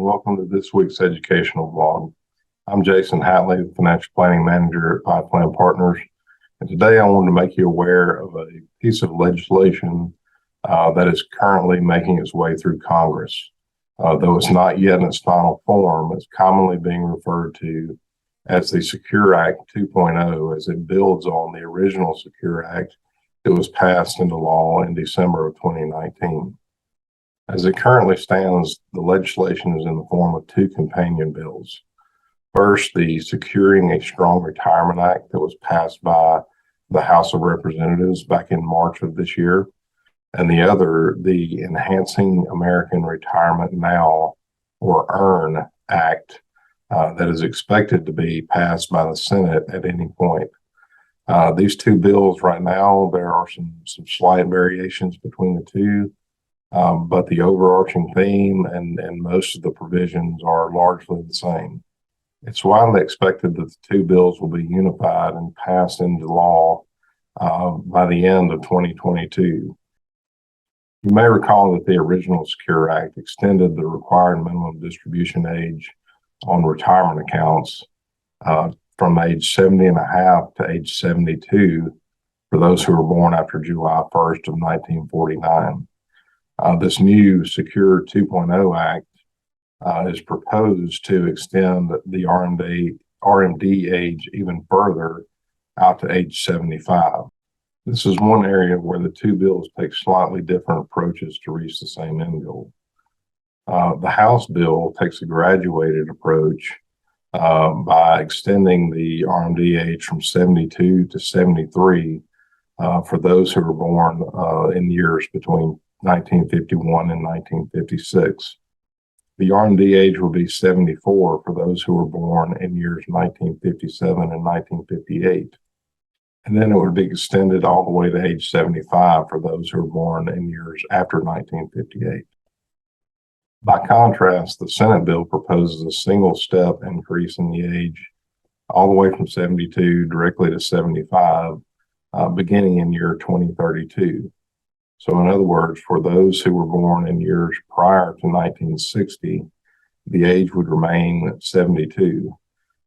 welcome to this week's educational vlog. I'm Jason Hatley, the Financial Planning Manager at Five Plan Partners, and today I wanted to make you aware of a piece of legislation that is currently making its way through Congress. Though it's not yet in its final form, it's commonly being referred to as the Secure Act 2.0 as it builds on the original Secure Act that was passed into law in December of 2019. As it currently stands, the legislation is in the form of two companion bills. First, the Securing a Strong Retirement Act that was passed by the House of Representatives back in March of this year, and the other, the Enhancing American Retirement Now, or EARN Act, that is expected to be passed by the Senate at any point. These two bills right now, there are some slight variations between the two. But the overarching theme and most of the provisions are largely the same. It's widely expected that the two bills will be unified and passed into law by the end of 2022. You may recall that the original Secure Act extended the required minimum distribution age on retirement accounts from age 70 and a half to age 72 for those who were born after July 1st of 1949. This new Secure 2.0 Act is proposed to extend the RMD age even further out to age 75. This is one area where the two bills take slightly different approaches to reach the same end goal. The House bill takes a graduated approach by extending the RMD age from 72 to 73 for those who were born in years between 1951 and 1956. The RMD age will be 74 for those who were born in years 1957 and 1958. And then it would be extended all the way to age 75 for those who were born in years after 1958. By contrast, the Senate bill proposes a single step increase in the age all the way from 72 directly to 75, beginning in year 2032. So in other words, for those who were born in years prior to 1960, the age would remain 72.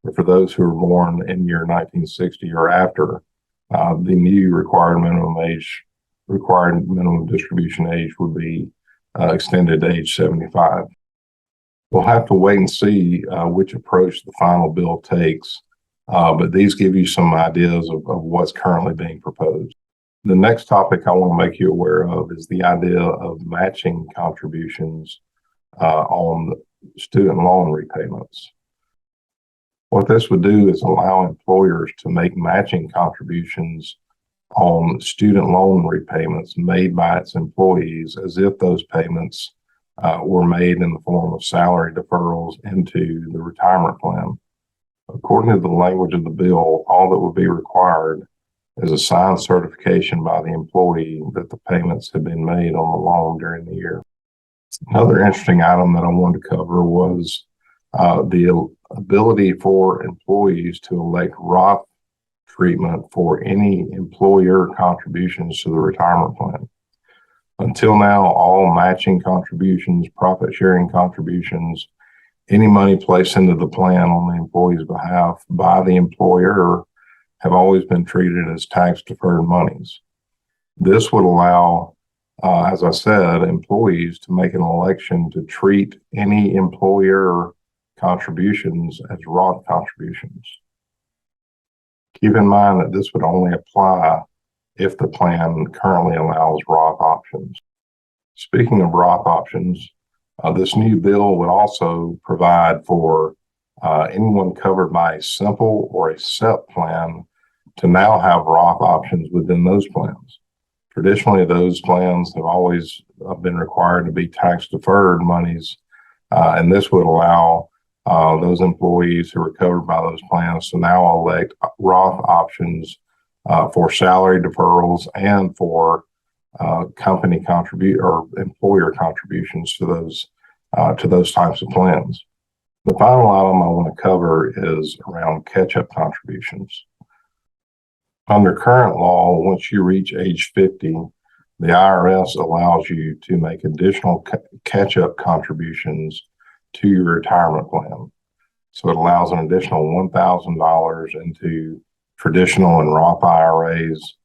But for those who were born in year 1960 or after, the new required minimum distribution age would be extended to age 75. We'll have to wait and see which approach the final bill takes, but these give you some ideas of what's currently being proposed. The next topic I want to make you aware of is the idea of matching contributions on student loan repayments. What this would do is allow employers to make matching contributions on student loan repayments made by its employees as if those payments were made in the form of salary deferrals into the retirement plan. According to the language of the bill, all that would be required is a signed certification by the employee that the payments have been made on the loan during the year. Another interesting item that I wanted to cover was the ability for employees to elect Roth treatment for any employer contributions to the retirement plan. Until now, all matching contributions, profit sharing contributions, any money placed into the plan on the employee's behalf by the employer have always been treated as tax-deferred monies. This would allow, as I said, employees to make an election to treat any employer contributions as Roth contributions. Keep in mind that this would only apply if the plan currently allows Roth options. Speaking of Roth options, this new bill would also provide for anyone covered by a simple or a SEP plan to now have Roth options within those plans. Traditionally, those plans have always been required to be tax-deferred monies, and this would allow those employees who are covered by those plans to now elect Roth options for salary deferrals and for company or employer contributions to those types of plans. The final item I want to cover is around catch-up contributions. Under current law, once you reach age 50, the IRS allows you to make additional catch-up contributions to your retirement plan. So it allows an additional $1,000 into traditional and Roth IRAs,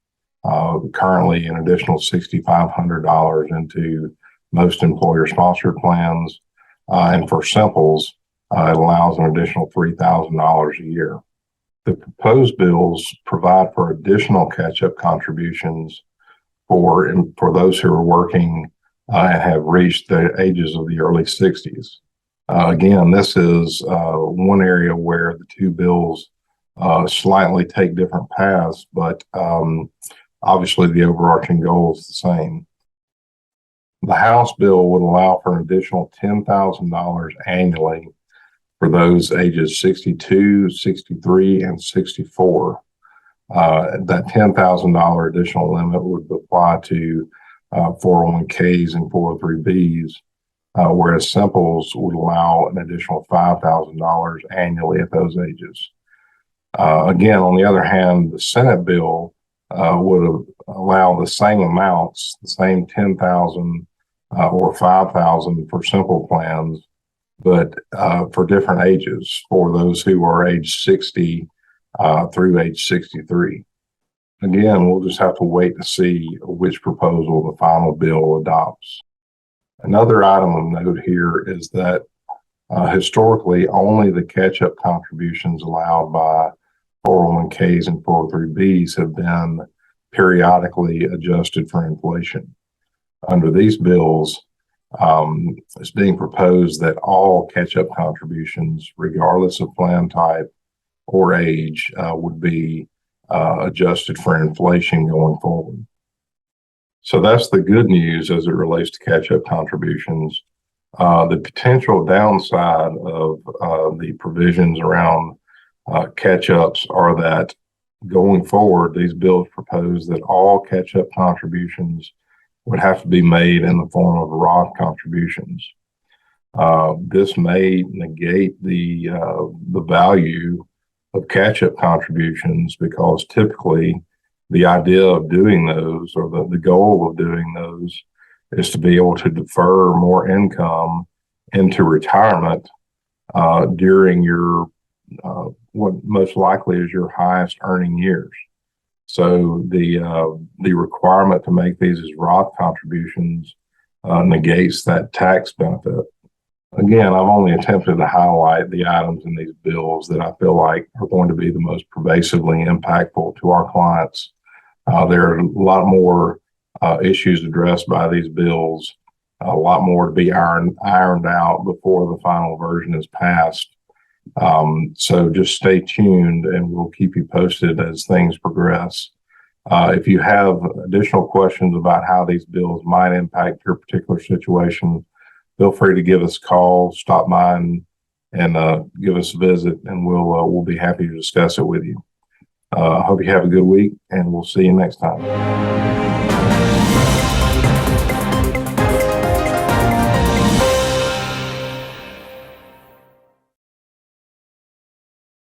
currently an additional $6,500 into most employer-sponsored plans, and for simples, it allows an additional $3,000 a year. The proposed bills provide for additional catch-up contributions for those who are working and have reached the ages of the early 60s. Again, this is one area where the two bills slightly take different paths, but obviously the overarching goal is the same. The House bill would allow for an additional $10,000 annually for those ages 62, 63, and 64. That $10,000 additional limit would apply to 401ks and 403bs, whereas simples would allow an additional $5,000 annually at those ages. Again, on the other hand, the Senate bill would allow the same amounts, the same $10,000 or $5,000 for simple plans, but for different ages, for those who are age 60 through age 63. Again, we'll just have to wait to see which proposal the final bill adopts. Another item of note here is that historically, only the catch-up contributions allowed by 401ks and 403bs have been periodically adjusted for inflation. Under these bills, it's being proposed that all catch-up contributions, regardless of plan type or age, would be adjusted for inflation going forward. So that's the good news as it relates to catch-up contributions. The potential downside of the provisions around catch-ups are that going forward, these bills propose that all catch-up contributions would have to be made in the form of Roth contributions. This may negate the value of catch-up contributions, because typically the idea of doing those, or the goal of doing those, is to be able to defer more income into retirement during your what most likely is your highest earning years. So the requirement to make these as Roth contributions negates that tax benefit. Again, I've only attempted to highlight the items in these bills that I feel like are going to be the most pervasively impactful to our clients. There are a lot more issues addressed by these bills, a lot more to be ironed out before the final version is passed. So just stay tuned and we'll keep you posted as things progress. If you have additional questions about how these bills might impact your particular situation, feel free to give us a call, stop by and give us a visit, and we'll be happy to discuss it with you. I hope you have a good week, and we'll see you next time.